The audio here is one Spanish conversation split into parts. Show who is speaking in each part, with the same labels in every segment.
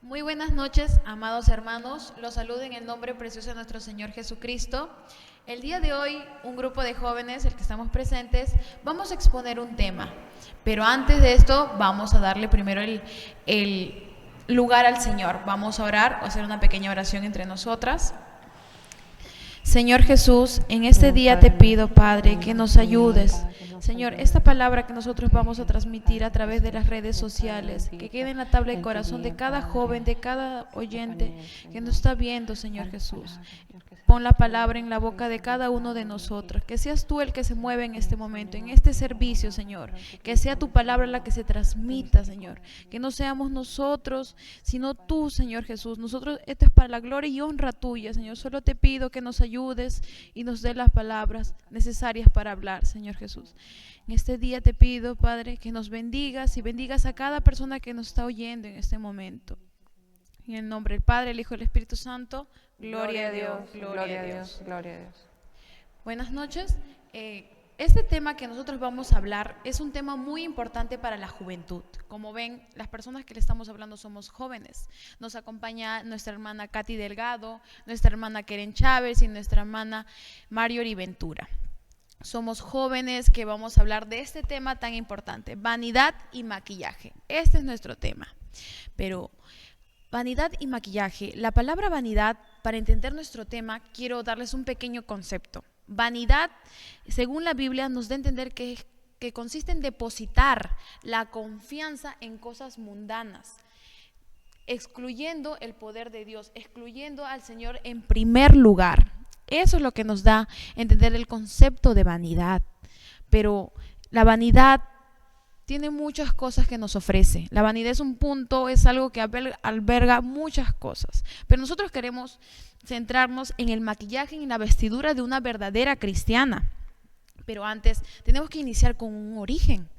Speaker 1: Muy buenas noches, amados hermanos. Los saludo en el nombre precioso de nuestro Señor Jesucristo. El día de hoy, un grupo de jóvenes, el que estamos presentes, vamos a exponer un tema. Pero antes de esto, vamos a darle primero el lugar al Señor. Vamos a orar o hacer una pequeña oración entre nosotras. Señor Jesús, en este día te pido, Padre, que nos ayudes. Señor, esta palabra que nosotros vamos a transmitir a través de las redes sociales, que quede en la tabla de corazón de cada joven, de cada oyente que nos está viendo, Señor Jesús. Pon la palabra en la boca de cada uno de nosotros. Que seas tú el que se mueve en este momento, en este servicio, Señor. Que sea tu palabra la que se transmita, Señor. Que no seamos nosotros, sino tú, Señor Jesús. Nosotros, esto es para la gloria y honra tuya, Señor. Solo te pido que nos ayudes y nos dé las palabras necesarias para hablar, Señor Jesús. En este día te pido, Padre, que nos bendigas y bendigas a cada persona que nos está oyendo en este momento. En el nombre del Padre, el Hijo y el Espíritu Santo. Gloria a Dios, gloria a Dios.
Speaker 2: Gloria a Dios.
Speaker 1: Buenas noches. Este tema que nosotros vamos a hablar es un tema muy importante para la juventud. Como ven, las personas que le estamos hablando somos jóvenes. Nos acompaña nuestra hermana Katy Delgado, nuestra hermana Keren Chávez y nuestra hermana Marjorie Ventura. Somos jóvenes que vamos a hablar de este tema tan importante, vanidad y maquillaje. Este es nuestro tema. Pero vanidad y maquillaje. La palabra vanidad, para entender nuestro tema, quiero darles un pequeño concepto. Vanidad, según la Biblia, nos da a entender que consiste en depositar la confianza en cosas mundanas, excluyendo el poder de Dios, excluyendo al Señor en primer lugar. Eso es lo que nos da a entender el concepto de vanidad. Pero la vanidad tiene muchas cosas que nos ofrece. La vanidad es un punto, es algo que alberga muchas cosas. Pero nosotros queremos centrarnos en el maquillaje y en la vestidura de una verdadera cristiana. Pero antes tenemos que iniciar con un origen.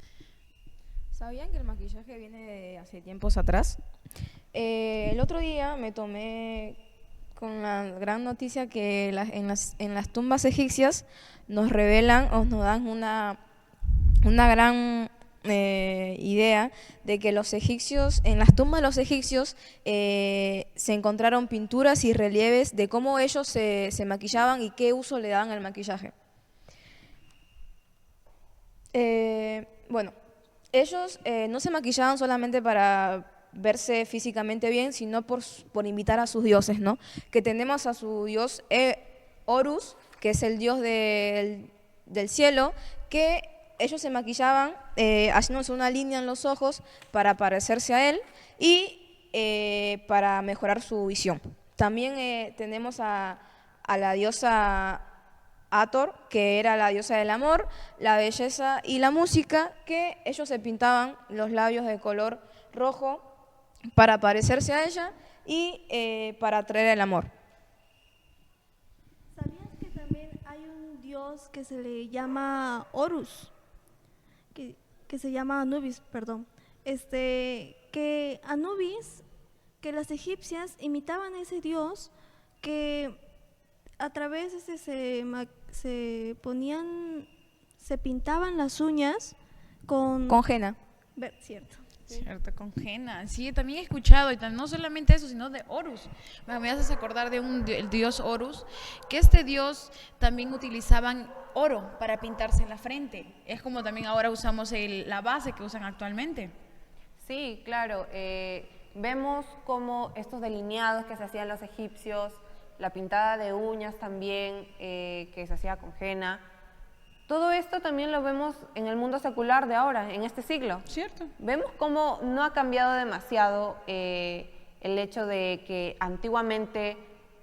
Speaker 2: ¿Sabían que el maquillaje viene de hace tiempos atrás? El otro día me tomé con la gran noticia que en las tumbas egipcias nos revelan o nos dan una gran idea de que los egipcios, en las tumbas de los egipcios se encontraron pinturas y relieves de cómo ellos se maquillaban y qué uso le daban al maquillaje. Bueno, ellos no se maquillaban solamente para verse físicamente bien, sino por imitar a sus dioses, ¿no? Que tenemos a su dios Horus, que es el dios del cielo, que ellos se maquillaban haciéndose una línea en los ojos para parecerse a él y para mejorar su visión. También tenemos a la diosa Hathor, que era la diosa del amor, la belleza y la música, que ellos se pintaban los labios de color rojo para parecerse a ella y para atraer el amor.
Speaker 3: ¿Sabías que también hay un dios que se le llama Horus? Que se llama Anubis, perdón. Que Anubis, que las egipcias imitaban a ese dios, que a través se ponían, se pintaban las uñas con
Speaker 2: henna.
Speaker 3: Cierto.
Speaker 1: Cierto, con henna. Sí, también he escuchado, y no solamente eso, sino de Horus. Me haces acordar de el dios Horus, que este dios también utilizaban oro para pintarse en la frente. Es como también ahora usamos la base que usan actualmente.
Speaker 4: Sí, claro. Vemos como estos delineados que se hacían los egipcios, la pintada de uñas también, que se hacía con henna. Todo esto también lo vemos en el mundo secular de ahora, en este siglo.
Speaker 1: Cierto.
Speaker 4: Vemos cómo no ha cambiado demasiado el hecho de que antiguamente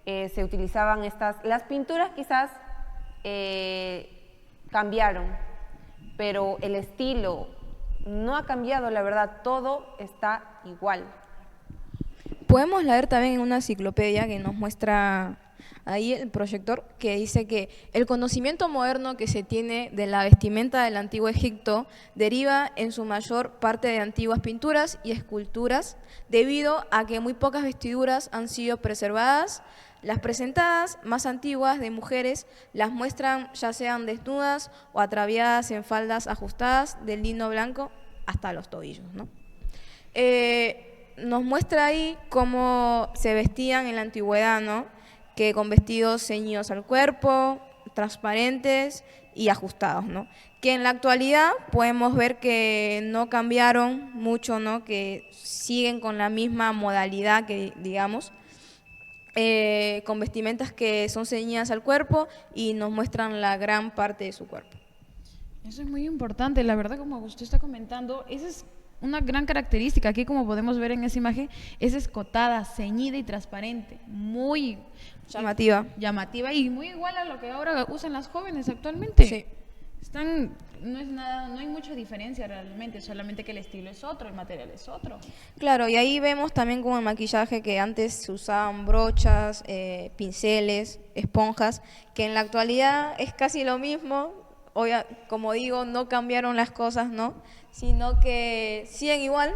Speaker 4: se utilizaban las pinturas quizás cambiaron, pero el estilo no ha cambiado, la verdad, todo está igual.
Speaker 2: Podemos leer también en una enciclopedia que nos muestra ahí el proyector, que dice que el conocimiento moderno que se tiene de la vestimenta del antiguo Egipto deriva en su mayor parte de antiguas pinturas y esculturas, debido a que muy pocas vestiduras han sido preservadas. Las presentadas más antiguas de mujeres las muestran ya sean desnudas o ataviadas en faldas ajustadas de lino blanco hasta los tobillos, ¿no? nos muestra ahí cómo se vestían en la antigüedad, ¿no? Que con vestidos ceñidos al cuerpo, transparentes y ajustados, ¿no? Que en la actualidad podemos ver que no cambiaron mucho, ¿no? Que siguen con la misma modalidad que digamos, con vestimentas que son ceñidas al cuerpo y nos muestran la gran parte de su cuerpo.
Speaker 1: Eso es muy importante, la verdad, como usted está comentando, esa es una gran característica. Aquí, como podemos ver en esa imagen, es escotada, ceñida y transparente, muy
Speaker 2: Llamativa.
Speaker 1: llamativa y muy igual a lo que ahora usan las jóvenes actualmente.
Speaker 2: Sí.
Speaker 1: No es nada, no hay mucha diferencia realmente, solamente que el estilo es otro, el material es otro.
Speaker 2: Claro, y ahí vemos también como el maquillaje que antes se usaban brochas, pinceles, esponjas, que en la actualidad es casi lo mismo. Como digo, no cambiaron las cosas, ¿no? Sino que siguen igual,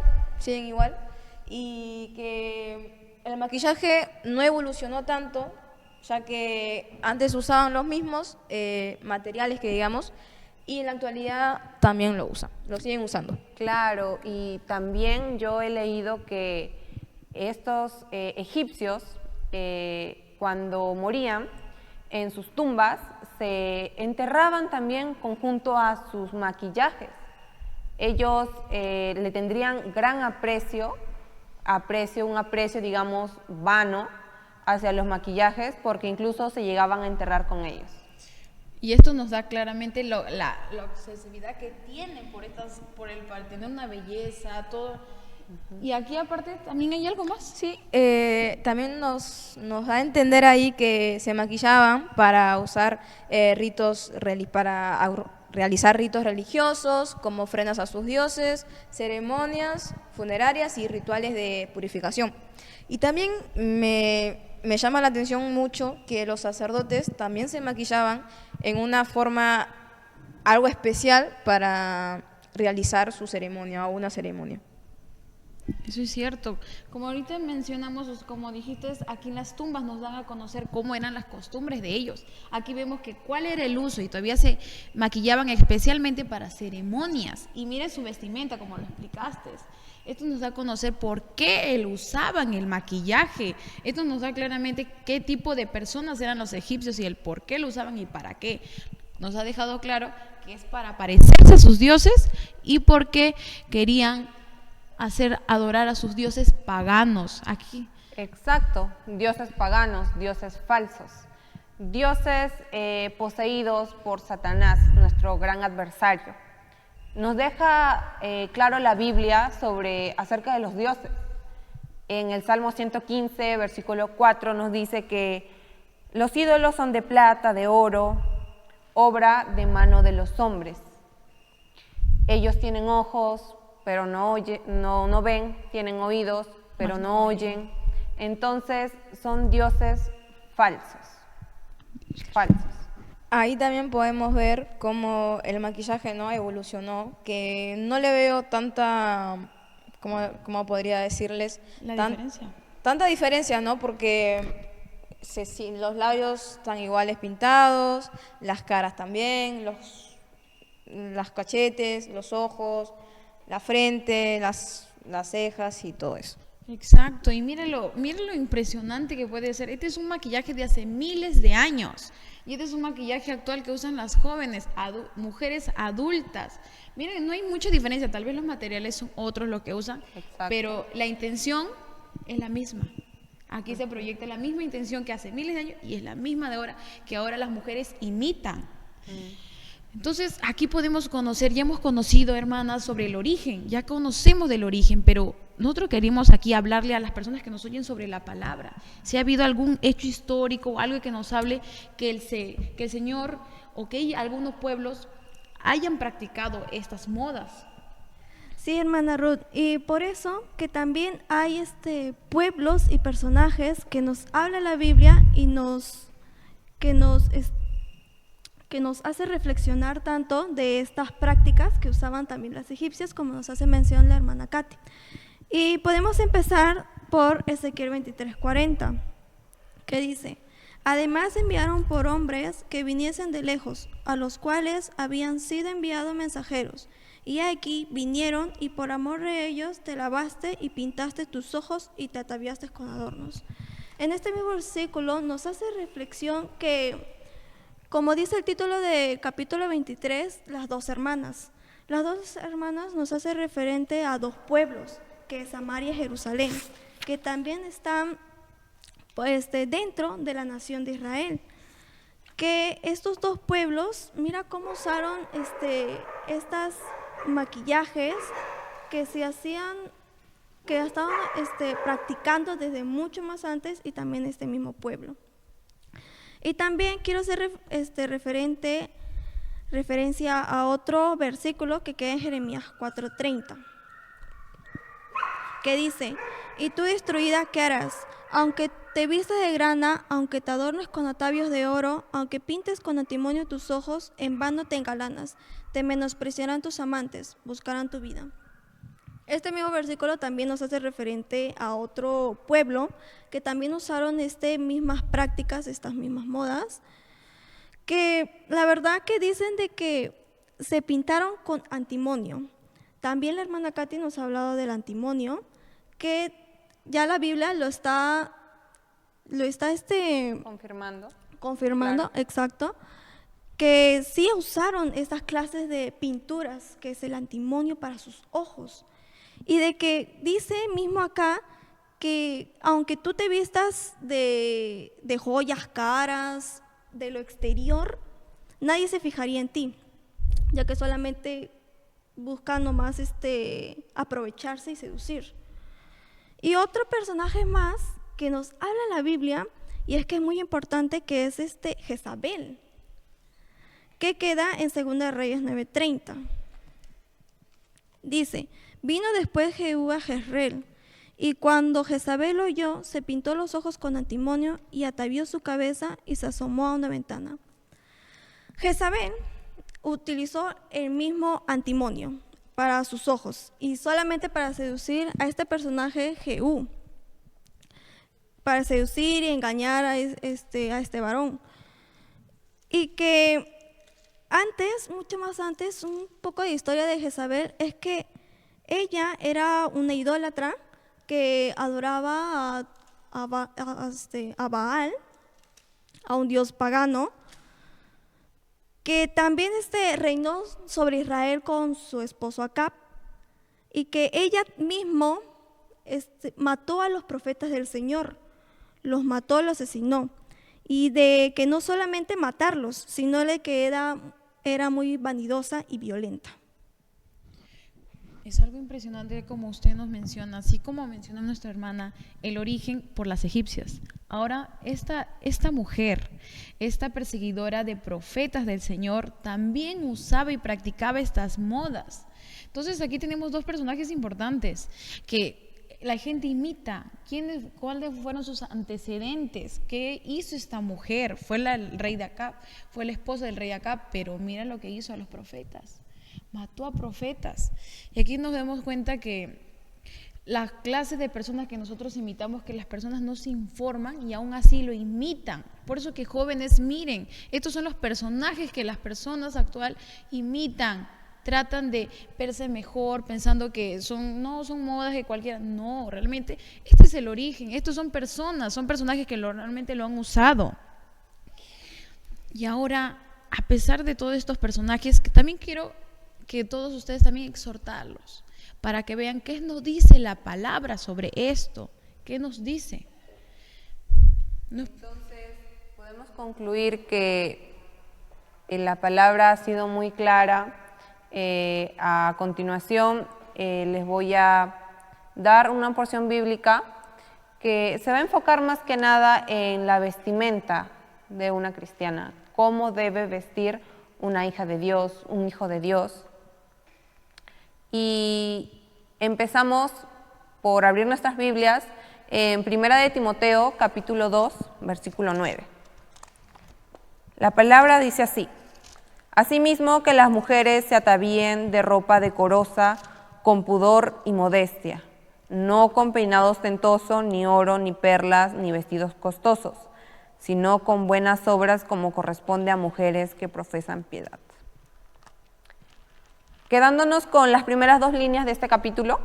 Speaker 2: y que el maquillaje no evolucionó tanto, ya que antes usaban los mismos materiales que digamos, y en la actualidad también lo siguen usando.
Speaker 4: Claro, y también yo he leído que estos egipcios, cuando morían, en sus tumbas se enterraban también conjunto a sus maquillajes. Ellos le tendrían gran un aprecio, digamos, vano hacia los maquillajes, porque incluso se llegaban a enterrar con ellos.
Speaker 1: Y esto nos da claramente la obsesividad que tienen para tener una belleza, todo. Y aquí aparte también hay algo más.
Speaker 2: Sí, también nos da a entender ahí que se maquillaban para usar realizar ritos religiosos, como ofrendas a sus dioses, ceremonias funerarias y rituales de purificación. Y también me llama la atención mucho que los sacerdotes también se maquillaban en una forma algo especial para realizar su ceremonia o una ceremonia.
Speaker 1: Eso es cierto. Como ahorita mencionamos, como dijiste, aquí en las tumbas nos dan a conocer cómo eran las costumbres de ellos. Aquí vemos que cuál era el uso y todavía se maquillaban especialmente para ceremonias. Y mire su vestimenta, como lo explicaste. Esto nos da a conocer por qué usaban el maquillaje. Esto nos da claramente qué tipo de personas eran los egipcios y el por qué lo usaban y para qué. Nos ha dejado claro que es para parecerse a sus dioses y porque querían hacer adorar a sus dioses paganos. Aquí.
Speaker 4: Exacto, dioses paganos, dioses falsos, dioses poseídos por Satanás, nuestro gran adversario. Nos deja claro la Biblia acerca de los dioses. En el Salmo 115, versículo 4, nos dice que los ídolos son de plata, de oro, obra de mano de los hombres. Ellos tienen ojos, pero no ven, tienen oídos, pero no oyen. Entonces son dioses falsos.
Speaker 2: Ahí también podemos ver cómo el maquillaje no evolucionó, que no le veo tanta, ¿cómo podría decirles? Tanta diferencia, ¿no? Porque los labios están iguales pintados, las caras también, las cachetes, los ojos, la frente, las cejas y todo eso.
Speaker 1: Exacto, y míralo impresionante que puede ser. Este es un maquillaje de hace miles de años y este es un maquillaje actual que usan las jóvenes, mujeres adultas. Miren, no hay mucha diferencia, tal vez los materiales son otros los que usan,
Speaker 4: Exacto.
Speaker 1: Pero la intención es la misma. Aquí se proyecta la misma intención que hace miles de años y es la misma de ahora, que ahora las mujeres imitan. Entonces, aquí podemos conocer, ya hemos conocido, hermanas, sobre el origen, ya conocemos del origen, pero nosotros queremos aquí hablarle a las personas que nos oyen sobre la palabra. Si ha habido algún hecho histórico o algo que nos hable que el Señor o que algunos pueblos hayan practicado estas modas.
Speaker 3: Sí, hermana Ruth, y por eso que también hay pueblos y personajes que nos habla la Biblia y que nos hace reflexionar tanto de estas prácticas que usaban también las egipcias, como nos hace mención la hermana Katy. Y podemos empezar por Ezequiel 23:40, que dice: además enviaron por hombres que viniesen de lejos, a los cuales habían sido enviados mensajeros, Y aquí vinieron y por amor de ellos te lavaste y pintaste tus ojos y te ataviaste con adornos. En este mismo versículo nos hace reflexión que, como dice el título del capítulo 23, las dos hermanas. Las dos hermanas nos hace referente a dos pueblos, que es Samaria y Jerusalén, que también están pues, dentro de la nación de Israel. Que estos dos pueblos, mira cómo usaron estas maquillajes que se hacían, que estaban practicando desde mucho más antes y también este mismo pueblo. Y también quiero hacer referencia a otro versículo que queda en Jeremías 4:30, que dice: y tú destruida, ¿qué harás? Aunque te vistas de grana, aunque te adornes con atavios de oro, aunque pintes con antimonio tus ojos, en vano te engalanas, te menospreciarán tus amantes, buscarán tu vida. Este mismo versículo también nos hace referente a otro pueblo que también usaron mismas prácticas, estas mismas modas, que la verdad que dicen de que se pintaron con antimonio. También la hermana Katy nos ha hablado del antimonio, que ya la Biblia lo está confirmando, claro. Exacto, que sí usaron estas clases de pinturas, que es el antimonio para sus ojos. Y de que dice mismo acá que aunque tú te vistas de joyas caras, de lo exterior, nadie se fijaría en ti, ya que solamente buscan nomás aprovecharse y seducir. Y otro personaje más que nos habla la Biblia, y es que es muy importante, que es Jezabel, que queda en 2 Reyes 9:30. Dice: vino después Jehú a Jezreel, y cuando Jezabel oyó, se pintó los ojos con antimonio y atavió su cabeza y se asomó a una ventana. Jezabel utilizó el mismo antimonio para sus ojos y solamente para seducir a este personaje Jehú, para seducir y engañar a este varón. Y que antes, mucho más antes, un poco de historia de Jezabel es que ella era una idólatra que adoraba a Baal, a un dios pagano, que también reinó sobre Israel con su esposo Acab, y que ella mismo mató a los profetas del Señor, los mató, los asesinó, y de que no solamente matarlos, sino de que era muy vanidosa y violenta.
Speaker 1: Es algo impresionante como usted nos menciona, así como mencionó nuestra hermana, el origen por las egipcias. Ahora, esta mujer, esta perseguidora de profetas del Señor, también usaba y practicaba estas modas. Entonces, aquí tenemos dos personajes importantes que la gente imita. ¿Cuáles fueron sus antecedentes? ¿Qué hizo esta mujer? Fue el rey de Acab, fue la esposa del rey Acab, pero mira lo que hizo a los profetas. Mató a profetas. Y aquí nos damos cuenta que las clases de personas que nosotros imitamos, que las personas no se informan y aún así lo imitan. Por eso que jóvenes, miren, estos son los personajes que las personas actual imitan. Tratan de verse mejor pensando que no son modas de cualquiera. No, realmente este es el origen. Estos son personajes que realmente lo han usado. Y ahora, a pesar de todos estos personajes, que también quiero que todos ustedes también exhortarlos para que vean qué nos dice la palabra sobre esto, qué nos dice.
Speaker 4: Entonces, podemos concluir que la palabra ha sido muy clara. A continuación, les voy a dar una porción bíblica que se va a enfocar más que nada en la vestimenta de una cristiana, cómo debe vestir una hija de Dios, un hijo de Dios. Y empezamos por abrir nuestras Biblias en 1 de Timoteo, capítulo 2, versículo 9. La palabra dice así: asimismo que las mujeres se atavíen de ropa decorosa, con pudor y modestia, no con peinado ostentoso, ni oro, ni perlas, ni vestidos costosos, sino con buenas obras como corresponde a mujeres que profesan piedad. Quedándonos con las primeras 2 líneas de este capítulo,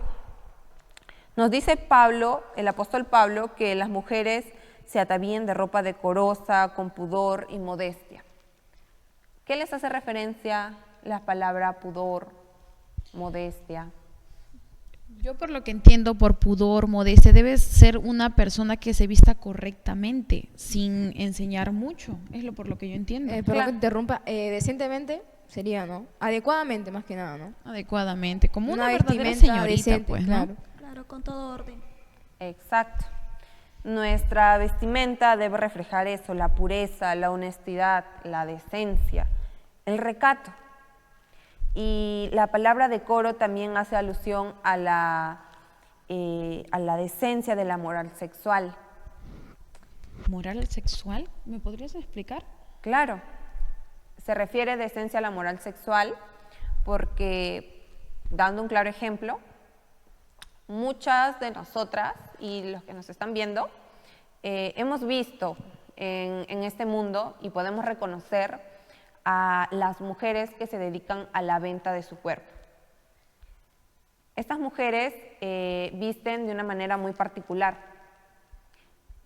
Speaker 4: nos dice Pablo, el apóstol Pablo, que las mujeres se atavíen de ropa decorosa, con pudor y modestia. ¿Qué les hace referencia la palabra pudor, modestia?
Speaker 1: Yo por lo que entiendo, por pudor, modestia, debes ser una persona que se vista correctamente, sin enseñar mucho. Es lo por lo que yo entiendo.
Speaker 2: Perdón
Speaker 4: Claro.
Speaker 2: que te interrumpa. Decentemente sería, ¿no? Adecuadamente, más que nada, ¿no?
Speaker 1: Adecuadamente, como una verdadera
Speaker 2: vestimenta
Speaker 1: señorita,
Speaker 2: decente,
Speaker 1: pues, ¿no?
Speaker 2: claro.
Speaker 3: Claro, con todo orden.
Speaker 4: Exacto. Nuestra vestimenta debe reflejar eso, la pureza, la honestidad, la decencia, el recato. Y la palabra decoro también hace alusión a la decencia de la moral sexual.
Speaker 1: ¿Moral sexual? ¿Me podrías explicar?
Speaker 4: Claro, se refiere decencia a la moral sexual porque, dando un claro ejemplo, muchas de nosotras y los que nos están viendo hemos visto en este mundo y podemos reconocer a las mujeres que se dedican a la venta de su cuerpo. Estas mujeres visten de una manera muy particular,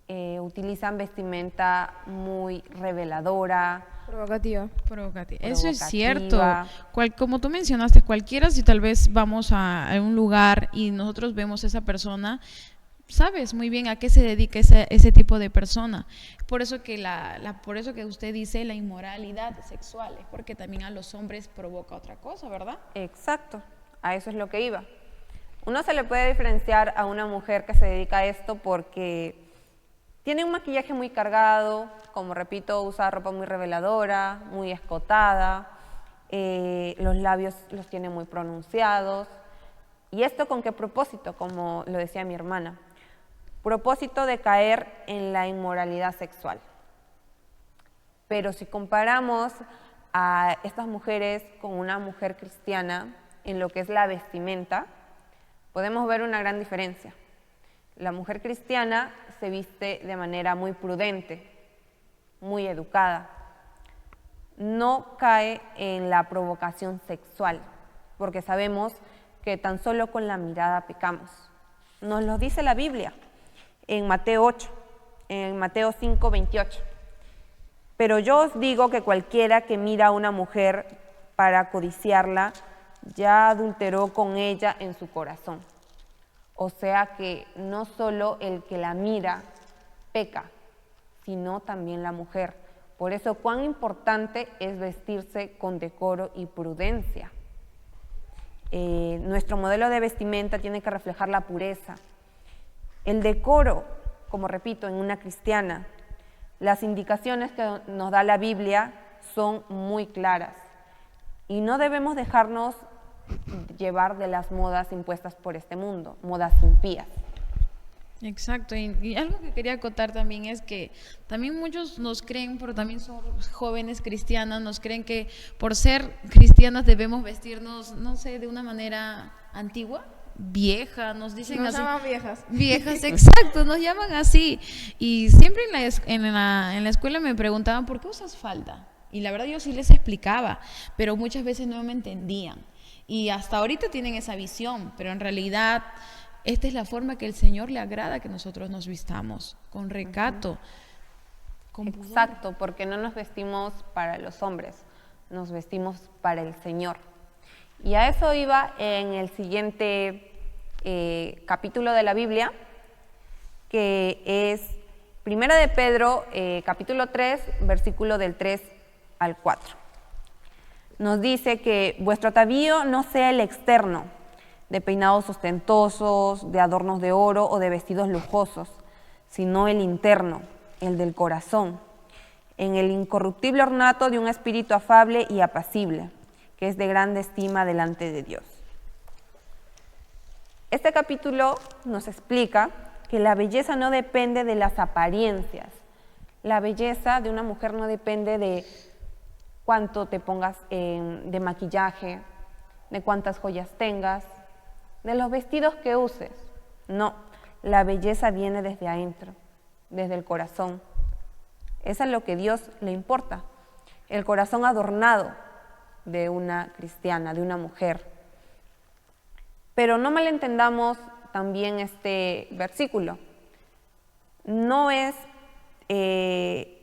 Speaker 4: utilizan vestimenta muy reveladora,
Speaker 2: Provocativa.
Speaker 1: Provocativa. Eso es cierto.
Speaker 4: provocativa.
Speaker 1: Como tú mencionaste, cualquiera, si tal vez vamos a un lugar y nosotros vemos a esa persona, sabes muy bien a qué se dedica ese tipo de persona. Por eso que por eso que usted dice la inmoralidad sexual, es porque también a los hombres provoca otra cosa, ¿verdad?
Speaker 4: Exacto, a eso es lo que iba. Uno se le puede diferenciar a una mujer que se dedica a esto porque tiene un maquillaje muy cargado, como repito, usa ropa muy reveladora, muy escotada, los labios los tiene muy pronunciados. ¿Y esto con qué propósito? Como lo decía mi hermana, propósito de caer en la inmoralidad sexual. Pero si comparamos a estas mujeres con una mujer cristiana en lo que es la vestimenta, podemos ver una gran diferencia. La mujer cristiana se viste de manera muy prudente, muy educada. No cae en la provocación sexual, porque sabemos que tan solo con la mirada pecamos. Nos lo dice la Biblia en Mateo 8, en Mateo 5, 28. Pero yo os digo que cualquiera que mira a una mujer para codiciarla, ya adulteró con ella en su corazón. O sea que no solo el que la mira peca, sino también la mujer. Por eso cuán importante es vestirse con decoro y prudencia. Nuestro modelo de vestimenta tiene que reflejar la pureza. El decoro, como repito, en una cristiana, las indicaciones que nos da la Biblia son muy claras y no debemos dejarnos llevar de las modas impuestas por este mundo, modas impías.
Speaker 1: Exacto, y algo que quería acotar también es que también muchos nos creen, pero también son jóvenes cristianas, nos creen que por ser cristianas debemos vestirnos, no sé, de una manera antigua, vieja, nos dicen
Speaker 2: Nos
Speaker 1: así.
Speaker 2: llaman viejas.
Speaker 1: Viejas, exacto, nos llaman así. Y siempre en la escuela me preguntaban, ¿por qué usas falda? Y la verdad yo sí les explicaba, pero muchas veces no me entendían. Y hasta ahorita tienen esa visión, pero en realidad esta es la forma que el Señor le agrada que nosotros nos vistamos, con recato, con pudor.
Speaker 4: Exacto, porque no nos vestimos para los hombres, nos vestimos para el Señor. Y a eso iba en el siguiente capítulo de la Biblia, que es Primera de Pedro, capítulo 3, versículo del 3 al 4. Nos dice que vuestro atavío no sea el externo, de peinados ostentosos, de adornos de oro o de vestidos lujosos, sino el interno, el del corazón, en el incorruptible ornato de un espíritu afable y apacible, que es de grande estima delante de Dios. Este capítulo nos explica que la belleza no depende de las apariencias. La belleza de una mujer no depende de cuánto te pongas de maquillaje, de cuántas joyas tengas, de los vestidos que uses. No, la belleza viene desde adentro, desde el corazón. Eso es lo que a Dios le importa, el corazón adornado, de una cristiana, de una mujer. Pero no malentendamos también este versículo. No es que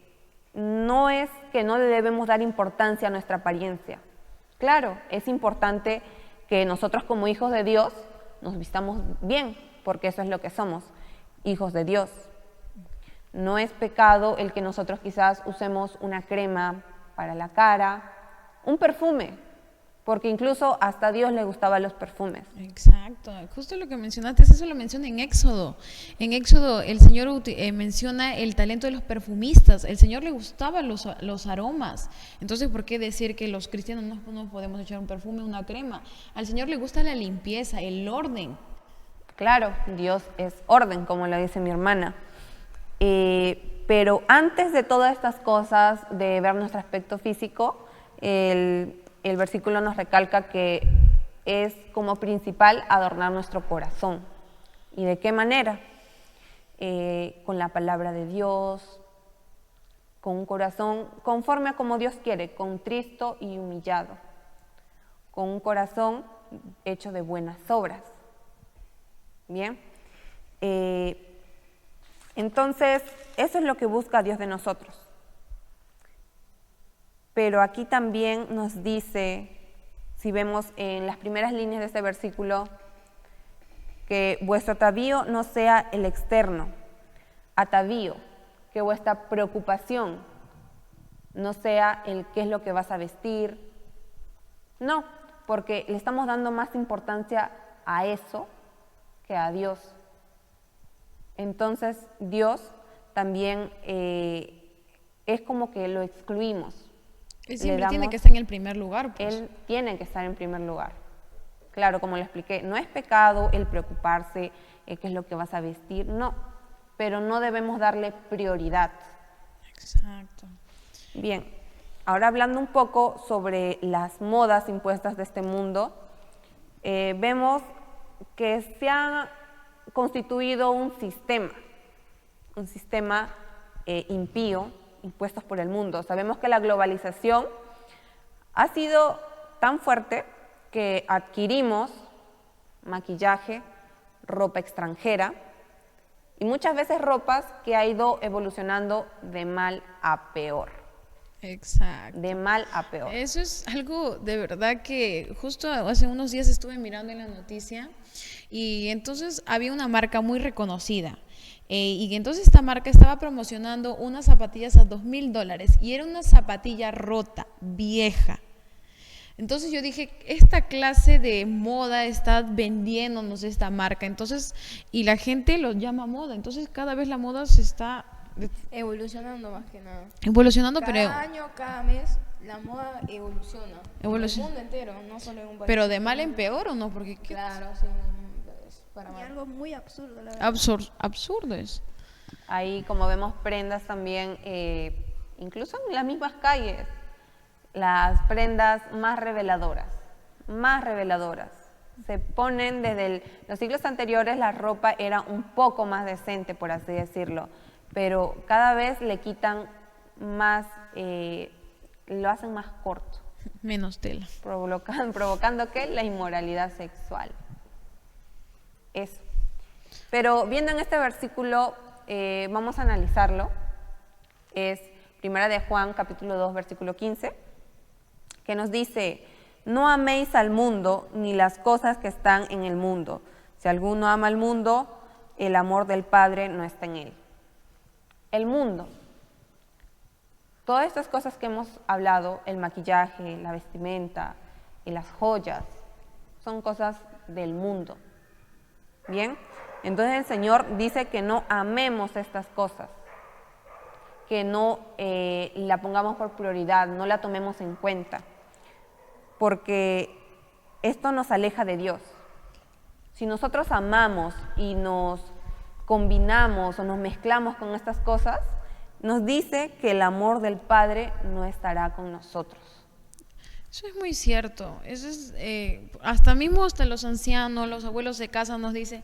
Speaker 4: no le debemos dar importancia a nuestra apariencia. Claro, es importante que nosotros como hijos de Dios nos vistamos bien, porque eso es lo que somos, hijos de Dios. No es pecado el que nosotros quizás usemos una crema para la cara, un perfume, porque incluso hasta a Dios le gustaban los perfumes.
Speaker 1: Exacto, justo lo que mencionaste, eso lo menciona en Éxodo. En Éxodo el Señor menciona el talento de los perfumistas. El Señor le gustaban los aromas. Entonces, ¿por qué decir que los cristianos no podemos echar un perfume, una crema? Al Señor le gusta la limpieza, el orden.
Speaker 4: Claro, Dios es orden, como lo dice mi hermana. Pero antes de todas estas cosas, de ver nuestro aspecto físico, el versículo nos recalca que es como principal adornar nuestro corazón. ¿Y de qué manera? Con la palabra de Dios, con un corazón conforme a como Dios quiere, contristo y humillado, con un corazón hecho de buenas obras. Bien, entonces eso es lo que busca Dios de nosotros. Pero aquí también nos dice, si vemos en las primeras líneas de este versículo, que vuestro atavío no sea el externo, atavío, que vuestra preocupación no sea el qué es lo que vas a vestir. No, porque le estamos dando más importancia a eso que a Dios. Entonces Dios también es como que lo excluimos.
Speaker 1: Él siempre tiene que estar en el primer lugar. Pues.
Speaker 4: Él tiene que estar en primer lugar. Claro, como le expliqué, no es pecado el preocuparse qué es lo que vas a vestir, no, pero no debemos darle prioridad.
Speaker 1: Exacto.
Speaker 4: Bien, ahora hablando un poco sobre las modas impuestas de este mundo, vemos que se ha constituido un sistema impío, impuestos por el mundo. Sabemos que la globalización ha sido tan fuerte que adquirimos maquillaje, ropa extranjera y muchas veces ropas que ha ido evolucionando de mal a peor.
Speaker 1: Exacto.
Speaker 4: De mal a peor.
Speaker 1: Eso es algo de verdad que justo hace unos días estuve mirando en la noticia y entonces había una marca muy reconocida. Y entonces esta marca estaba promocionando unas zapatillas a $2,000 y era una zapatilla rota, vieja. Entonces yo dije, esta clase de moda está vendiéndonos esta marca, entonces, y la gente lo llama moda, entonces cada vez la moda se está
Speaker 2: Evolucionando más que nada.
Speaker 1: evolucionando,
Speaker 2: Cada año, cada mes, la moda evoluciona. En el mundo entero, no solo en un país.
Speaker 1: pero de mal en peor o no, porque
Speaker 2: Claro, sí, es para
Speaker 3: Y
Speaker 2: mal.
Speaker 3: algo muy absurdo, la verdad.
Speaker 1: absurdo es.
Speaker 4: Ahí como vemos prendas también, incluso en las mismas calles, las prendas más reveladoras. Se ponen desde los siglos anteriores, la ropa era un poco más decente, por así decirlo, pero cada vez le quitan más, lo hacen más corto,
Speaker 1: Menos tela.
Speaker 4: provocando ¿qué? La inmoralidad sexual. Eso. Pero viendo en este versículo, vamos a analizarlo. Es 1 de Juan, capítulo 2, versículo 15, que nos dice: no améis al mundo ni las cosas que están en el mundo. Si alguno ama al mundo, el amor del Padre no está en él. El mundo. Todas estas cosas que hemos hablado, el maquillaje, la vestimenta y las joyas, son cosas del mundo. ¿Bien? Entonces el Señor dice que no amemos estas cosas, que no la pongamos por prioridad, no la tomemos en cuenta, porque esto nos aleja de Dios. Si nosotros amamos y nos combinamos o nos mezclamos con estas cosas, nos dice que el amor del Padre no estará con nosotros.
Speaker 1: Eso es muy cierto. Eso es, hasta los ancianos, los abuelos de casa nos dicen,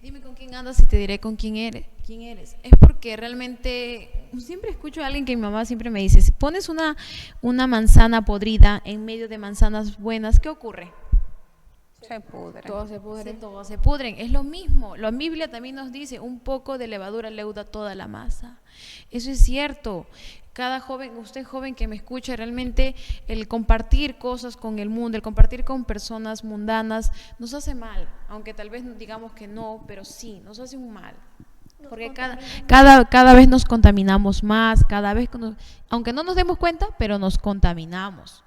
Speaker 1: Dime con quién andas y te diré con quién eres. Es porque realmente siempre escucho a alguien que mi mamá siempre me dice, si pones una manzana podrida en medio de manzanas buenas, ¿qué ocurre?
Speaker 4: Se pudre.
Speaker 2: Todo se pudre.
Speaker 1: Todas se pudren. Es lo mismo. La Biblia también nos dice, un poco de levadura leuda toda la masa. Eso es cierto. Cada joven, usted joven que me escucha, realmente el compartir cosas con el mundo, el compartir con personas mundanas, nos hace mal. Aunque tal vez digamos que no, pero sí, nos hace un mal. Porque cada vez nos contaminamos más, cada vez, aunque no nos demos cuenta, pero nos contaminamos.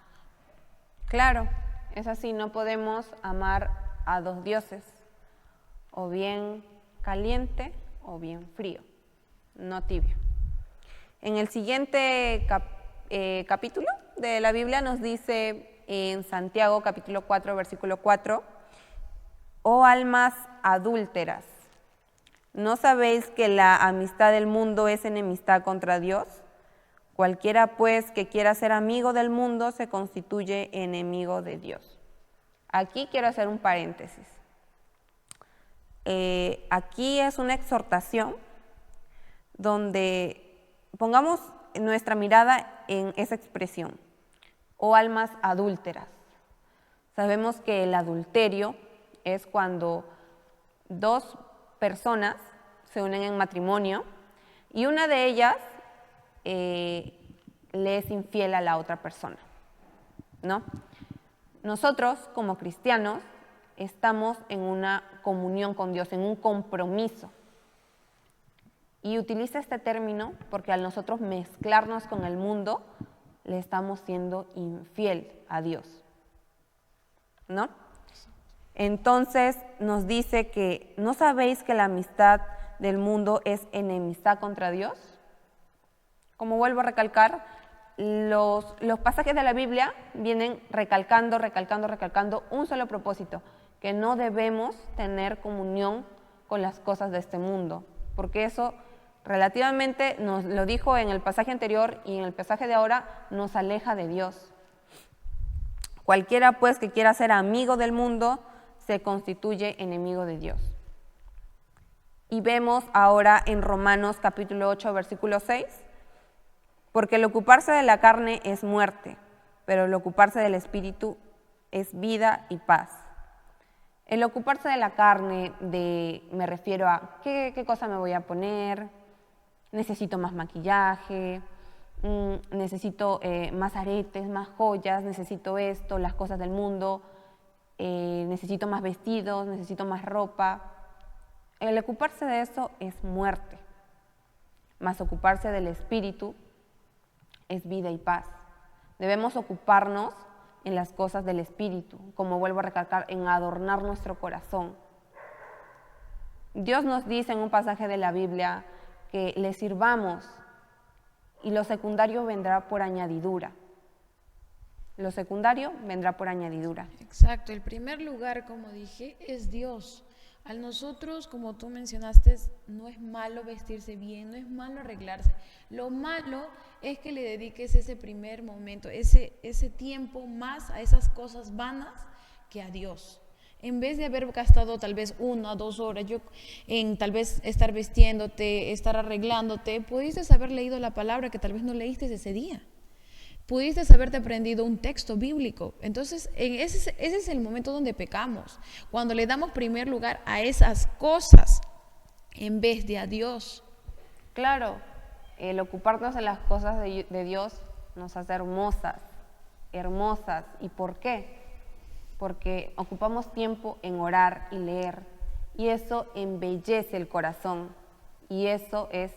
Speaker 4: Claro, es así, no podemos amar a dos dioses, o bien caliente o bien frío, no tibio. En el siguiente capítulo de la Biblia nos dice en Santiago capítulo 4, versículo 4, oh almas adúlteras, ¿no sabéis que la amistad del mundo es enemistad contra Dios? Cualquiera pues que quiera ser amigo del mundo se constituye enemigo de Dios. Aquí quiero hacer un paréntesis. Aquí es una exhortación donde pongamos nuestra mirada en esa expresión, o almas adúlteras. Sabemos que el adulterio es cuando dos personas se unen en matrimonio y una de ellas le es infiel a la otra persona, ¿no? Nosotros, como cristianos, estamos en una comunión con Dios, en un compromiso. Y utiliza este término porque al nosotros mezclarnos con el mundo, le estamos siendo infiel a Dios, ¿no? Entonces nos dice que, ¿no sabéis que la amistad del mundo es enemistad contra Dios? Como vuelvo a recalcar, los pasajes de la Biblia vienen recalcando un solo propósito, que no debemos tener comunión con las cosas de este mundo, porque eso relativamente nos lo dijo en el pasaje anterior y en el pasaje de ahora nos aleja de Dios. Cualquiera pues que quiera ser amigo del mundo se constituye enemigo de Dios. Y vemos ahora en Romanos capítulo 8 versículo 6, porque el ocuparse de la carne es muerte, pero el ocuparse del espíritu es vida y paz. El ocuparse de la carne, me refiero a qué cosa me voy a poner, necesito más maquillaje, necesito más aretes, más joyas, necesito esto, las cosas del mundo, necesito más vestidos, necesito más ropa. El ocuparse de eso es muerte, mas ocuparse del espíritu es vida y paz. Debemos ocuparnos en las cosas del espíritu, como vuelvo a recalcar, en adornar nuestro corazón. Dios nos dice en un pasaje de la Biblia que le sirvamos y lo secundario vendrá por añadidura. Lo secundario vendrá por añadidura.
Speaker 1: Exacto, el primer lugar, como dije, es Dios. A nosotros, como tú mencionaste, no es malo vestirse bien, no es malo arreglarse. Lo malo es que le dediques ese primer momento, ese tiempo más a esas cosas vanas que a Dios. En vez de haber gastado tal vez 1 o 2 horas en tal vez estar vistiéndote, estar arreglándote, pudiste haber leído la palabra que tal vez no leíste ese día. Pudiste haberte aprendido un texto bíblico. Entonces, ese es el momento donde pecamos, cuando le damos primer lugar a esas cosas en vez de a Dios.
Speaker 4: Claro, el ocuparnos en las cosas de Dios nos hace hermosas. ¿Y por qué? Porque ocupamos tiempo en orar y leer, y eso embellece el corazón, y eso es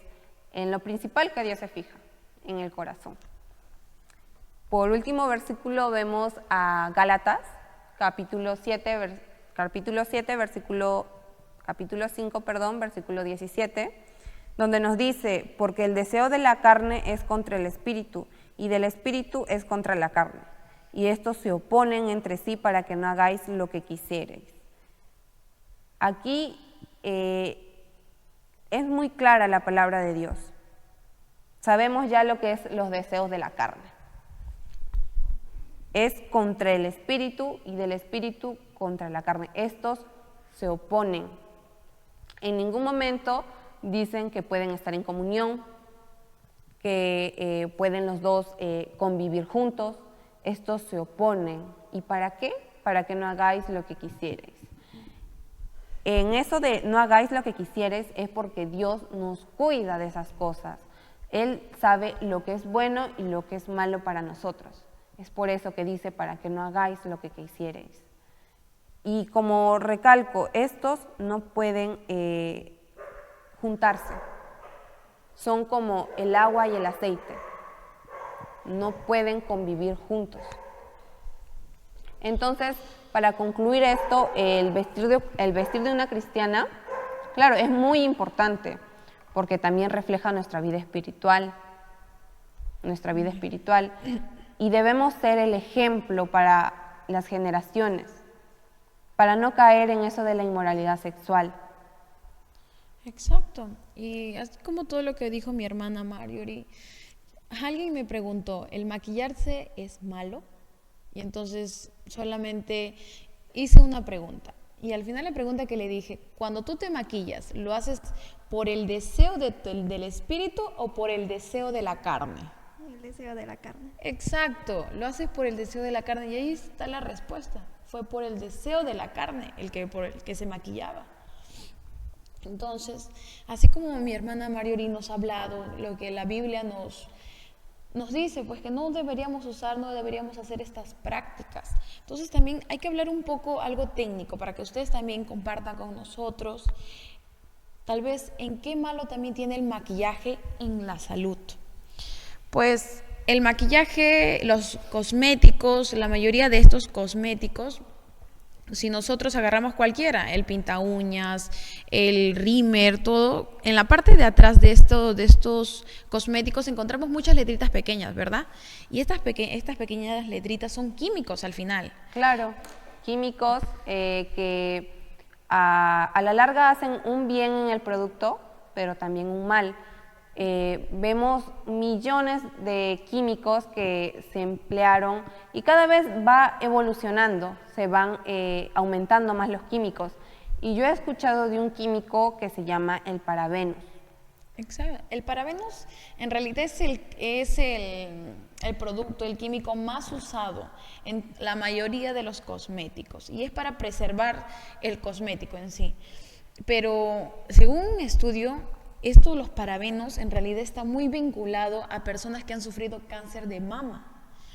Speaker 4: en lo principal que Dios se fija, en el corazón. Por último versículo vemos a Gálatas, capítulo 5, versículo 17, donde nos dice, porque el deseo de la carne es contra el espíritu, y del espíritu es contra la carne, y estos se oponen entre sí para que no hagáis lo que quisierais. Aquí es muy clara la palabra de Dios. Sabemos ya lo que es los deseos de la carne. Es contra el espíritu y del espíritu contra la carne. Estos se oponen. En ningún momento dicen que pueden estar en comunión, que pueden los dos convivir juntos. Estos se oponen. ¿Y para qué? Para que no hagáis lo que quisierais. En eso de no hagáis lo que quisierais es porque Dios nos cuida de esas cosas. Él sabe lo que es bueno y lo que es malo para nosotros. Es por eso que dice para que no hagáis lo que quisierais. Y como recalco, estos no pueden juntarse. Son como el agua y el aceite. No pueden convivir juntos. Entonces, para concluir esto, el vestir de una cristiana, claro, es muy importante porque también refleja nuestra vida espiritual, y debemos ser el ejemplo para las generaciones, para no caer en eso de la inmoralidad sexual.
Speaker 1: Exacto. Y así como todo lo que dijo mi hermana Marjorie, alguien me preguntó, ¿el maquillarse es malo? Y entonces solamente hice una pregunta. Y al final la pregunta que le dije, cuando tú te maquillas, ¿lo haces por el deseo del espíritu o por el deseo de la carne?
Speaker 3: El deseo de la carne.
Speaker 1: Exacto, lo haces por el deseo de la carne y ahí está la respuesta. Fue por el deseo de la carne por el que se maquillaba. Entonces, así como mi hermana Marjorie nos ha hablado, lo que la Biblia nos dice, pues que no deberíamos no deberíamos hacer estas prácticas. Entonces también hay que hablar un poco algo técnico para que ustedes también compartan con nosotros, tal vez en qué malo también tiene el maquillaje en la salud. Pues el maquillaje, los cosméticos, la mayoría de estos cosméticos, si nosotros agarramos cualquiera, el pinta uñas, el rímer, todo, en la parte de atrás de estos cosméticos encontramos muchas letritas pequeñas, ¿verdad? Y estas pequeñas letritas son químicos al final.
Speaker 4: Claro, químicos que a la larga hacen un bien en el producto, pero también un mal. Vemos millones de químicos que se emplearon y cada vez va evolucionando, se van aumentando más los químicos. Y yo he escuchado de un químico que se llama el parabenos.
Speaker 1: Exacto. El parabenos en realidad es el producto, el químico más usado en la mayoría de los cosméticos y es para preservar el cosmético en sí. Pero según un estudio, los parabenos en realidad está muy vinculado a personas que han sufrido cáncer de mama.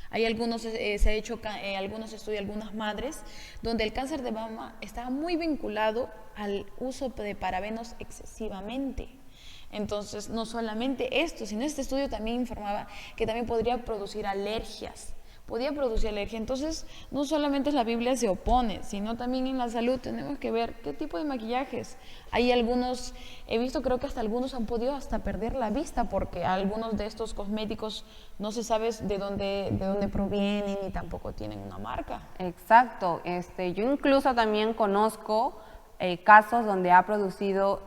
Speaker 1: Hay algunos, se ha hecho algunos estudios, algunas madres, donde el cáncer de mama está muy vinculado al uso de parabenos excesivamente. Entonces, no solamente esto, sino este estudio también informaba que también podría producir alergias. Entonces, no solamente la Biblia se opone, sino también en la salud tenemos que ver qué tipo de maquillajes. Hay algunos, he visto, creo que hasta algunos han podido hasta perder la vista porque algunos de estos cosméticos no se sabe de dónde provienen ni tampoco tienen una marca.
Speaker 4: Exacto. Yo incluso también conozco casos donde ha producido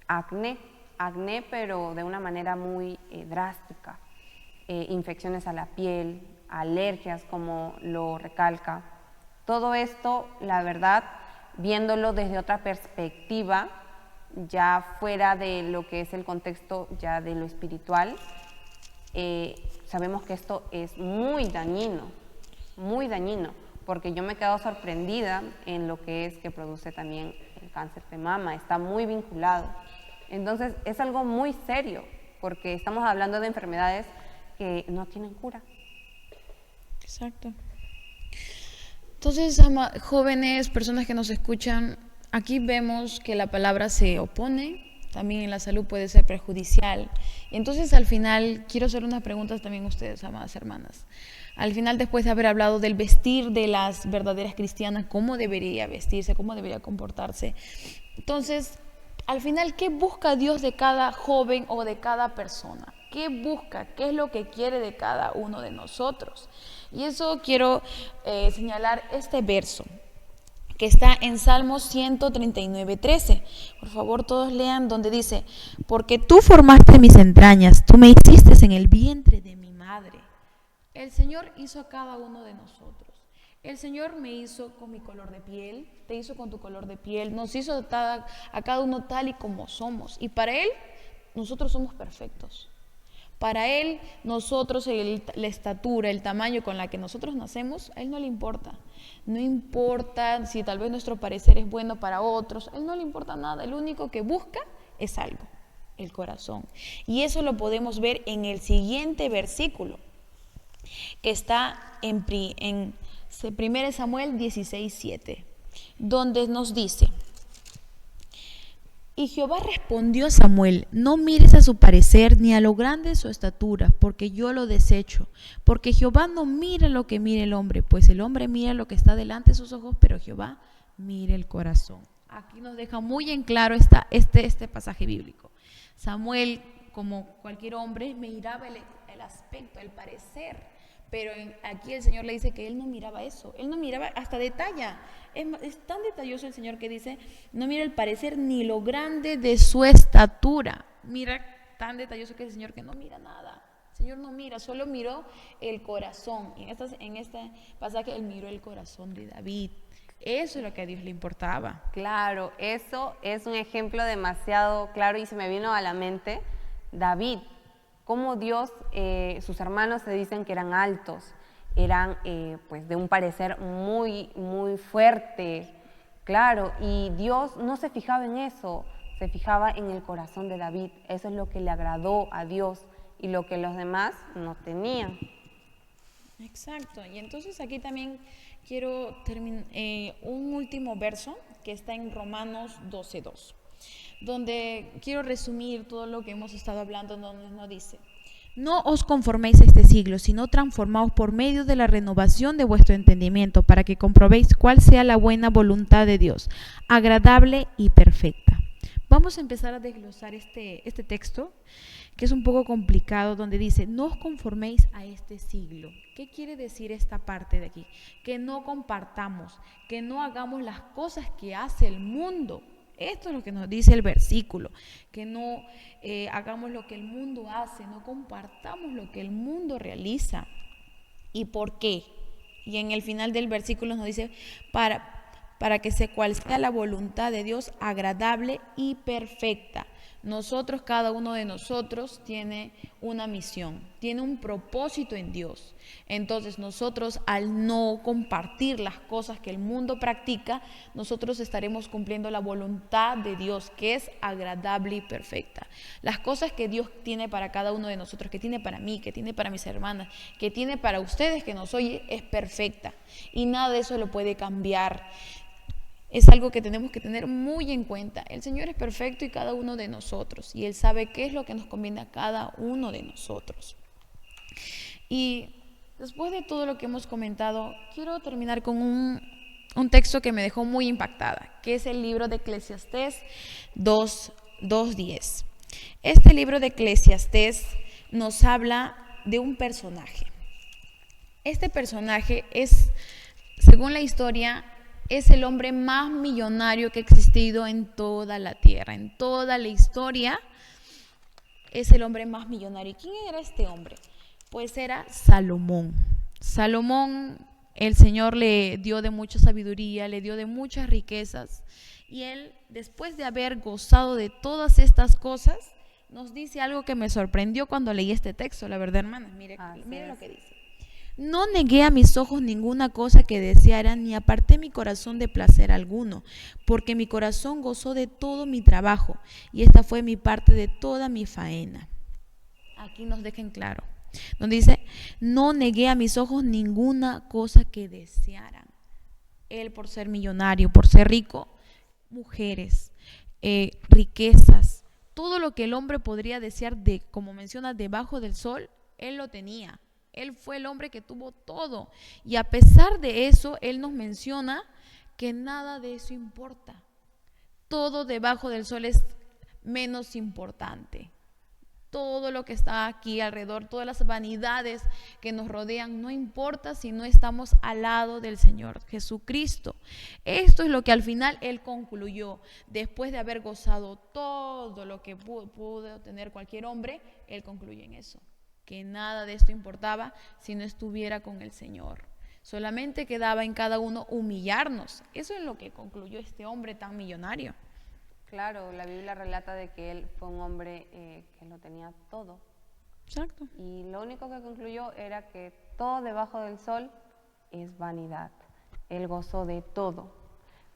Speaker 4: acné, pero de una manera muy drástica. Infecciones a la piel, alergias, como lo recalca. Todo esto, la verdad, viéndolo desde otra perspectiva, ya fuera de lo que es el contexto ya de lo espiritual, sabemos que esto es muy dañino, porque yo me he quedado sorprendida en lo que es que produce también el cáncer de mama, está muy vinculado. Entonces, es algo muy serio, porque estamos hablando de enfermedades que no tienen cura.
Speaker 1: Exacto. Entonces, jóvenes, personas que nos escuchan, aquí vemos que la palabra se opone, también en la salud puede ser perjudicial. Y entonces, al final, quiero hacer unas preguntas también a ustedes, amadas hermanas. Al final, después de haber hablado del vestir de las verdaderas cristianas, cómo debería vestirse, cómo debería comportarse. Entonces, al final, ¿qué busca Dios de cada joven o de cada persona? ¿Qué busca? ¿Qué es lo que quiere de cada uno de nosotros? Y eso quiero señalar este verso que está en Salmos 139:13. Por favor, todos lean donde dice: porque tú formaste mis entrañas, tú me hiciste en el vientre de mi madre. El Señor hizo a cada uno de nosotros. El Señor me hizo con mi color de piel, te hizo con tu color de piel, nos hizo a cada uno tal y como somos. Y para Él, nosotros somos perfectos. Para Él, nosotros, la estatura, el tamaño con la que nosotros nacemos, a Él no le importa. No importa si tal vez nuestro parecer es bueno para otros, a Él no le importa nada. El único que busca es algo, el corazón. Y eso lo podemos ver en el siguiente versículo, que está en 1 Samuel 16:7, donde nos dice: y Jehová respondió a Samuel: no mires a su parecer ni a lo grande de su estatura, porque yo lo desecho. Porque Jehová no mira lo que mira el hombre, pues el hombre mira lo que está delante de sus ojos, pero Jehová mira el corazón. Aquí nos deja muy en claro este pasaje bíblico. Samuel, como cualquier hombre, miraba el aspecto, el parecer. Pero aquí el Señor le dice que Él no miraba eso, Él no miraba, hasta detalla. Es tan detalloso el Señor que dice: no mira el parecer ni lo grande de su estatura. Mira, tan detalloso que es el Señor que no mira nada. El Señor no mira, solo miró el corazón. Y en este pasaje Él miró el corazón de David. Eso es lo que a Dios le importaba.
Speaker 4: Claro, eso es un ejemplo demasiado claro y se me vino a la mente David. Cómo Dios, sus hermanos se dicen que eran altos, eran pues de un parecer muy, muy fuerte, claro, y Dios no se fijaba en eso, se fijaba en el corazón de David. Eso es lo que le agradó a Dios y lo que los demás no tenían.
Speaker 1: Exacto, y entonces aquí también quiero terminar un último verso que está en Romanos 12:2, donde quiero resumir todo lo que hemos estado hablando, donde nos dice: no os conforméis a este siglo, sino transformaos por medio de la renovación de vuestro entendimiento, para que comprobéis cuál sea la buena voluntad de Dios, agradable y perfecta. Vamos a empezar a desglosar este texto, que es un poco complicado, donde dice: no os conforméis a este siglo. ¿Qué quiere decir esta parte de aquí? Que no compartamos, que no hagamos las cosas que hace el mundo. Esto es lo que nos dice el versículo, que no hagamos lo que el mundo hace, no compartamos lo que el mundo realiza. ¿Y por qué? Y en el final del versículo nos dice: para que sea cual sea la voluntad de Dios, agradable y perfecta. Nosotros, cada uno de nosotros tiene una misión, tiene un propósito en Dios. Entonces nosotros, al no compartir las cosas que el mundo practica, nosotros estaremos cumpliendo la voluntad de Dios, que es agradable y perfecta. Las cosas que Dios tiene para cada uno de nosotros, que tiene para mí, que tiene para mis hermanas, que tiene para ustedes que nos oye, es perfecta. Y nada de eso lo puede cambiar. Es algo que tenemos que tener muy en cuenta. El Señor es perfecto y cada uno de nosotros. Y Él sabe qué es lo que nos conviene a cada uno de nosotros. Y después de todo lo que hemos comentado, quiero terminar con un texto que me dejó muy impactada, que es el libro de Eclesiastés 2:10. Este libro de Eclesiastés nos habla de un personaje. Este personaje es, según la historia, es el hombre más millonario que ha existido en toda la tierra, en toda la historia. Es el hombre más millonario. ¿Y quién era este hombre? Pues era Salomón. Salomón, el Señor le dio de mucha sabiduría, le dio de muchas riquezas. Y él, después de haber gozado de todas estas cosas, nos dice algo que me sorprendió cuando leí este texto. La verdad, hermanas, mire lo que dice. No negué a mis ojos ninguna cosa que deseara, ni aparté mi corazón de placer alguno, porque mi corazón gozó de todo mi trabajo, y esta fue mi parte de toda mi faena. Aquí nos dejen claro, donde dice: no negué a mis ojos ninguna cosa que desearan. Él, por ser millonario, por ser rico, mujeres, riquezas, todo lo que el hombre podría desear, como menciona, debajo del sol, él lo tenía. Él fue el hombre que tuvo todo. Y a pesar de eso, Él nos menciona que nada de eso importa. Todo debajo del sol es menos importante. Todo lo que está aquí alrededor, todas las vanidades que nos rodean, no importa si no estamos al lado del Señor Jesucristo. Esto es lo que al final Él concluyó. Después de haber gozado todo lo que pudo tener cualquier hombre, Él concluyó en eso, que nada de esto importaba si no estuviera con el Señor. Solamente quedaba en cada uno humillarnos. Eso es lo que concluyó este hombre tan millonario.
Speaker 4: Claro, la Biblia relata de que él fue un hombre que lo tenía todo.
Speaker 1: Exacto.
Speaker 4: Y lo único que concluyó era que todo debajo del sol es vanidad. Él gozó de todo,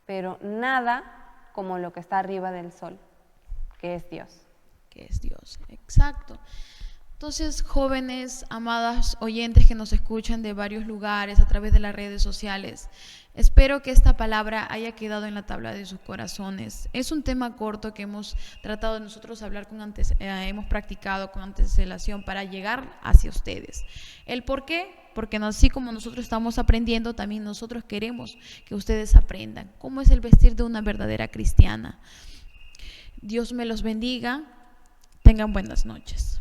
Speaker 4: pero nada como lo que está arriba del sol, que es Dios.
Speaker 1: Que es Dios, exacto. Entonces, jóvenes, amadas oyentes que nos escuchan de varios lugares a través de las redes sociales, espero que esta palabra haya quedado en la tabla de sus corazones. Es un tema corto que hemos tratado de nosotros hablar hemos practicado con antelación para llegar hacia ustedes. ¿El por qué? Porque así como nosotros estamos aprendiendo, también nosotros queremos que ustedes aprendan cómo es el vestir de una verdadera cristiana. Dios me los bendiga. Tengan buenas noches.